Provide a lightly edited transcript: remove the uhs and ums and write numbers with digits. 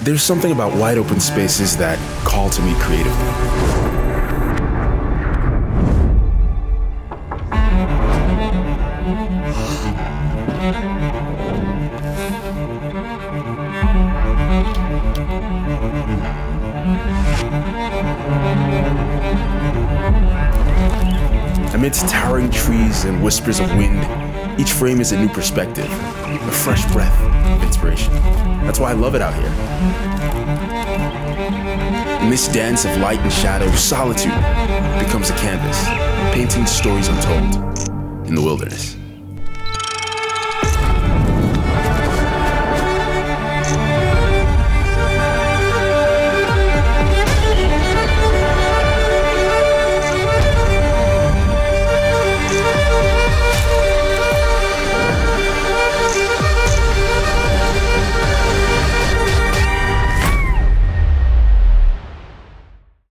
There's something about wide open spaces that call to me creatively. Amidst towering trees and whispers of wind, each frame is a new perspective, a fresh breath of inspiration. That's why I love it out here. In this dance of light and shadow, solitude becomes a canvas, painting stories untold in the wilderness.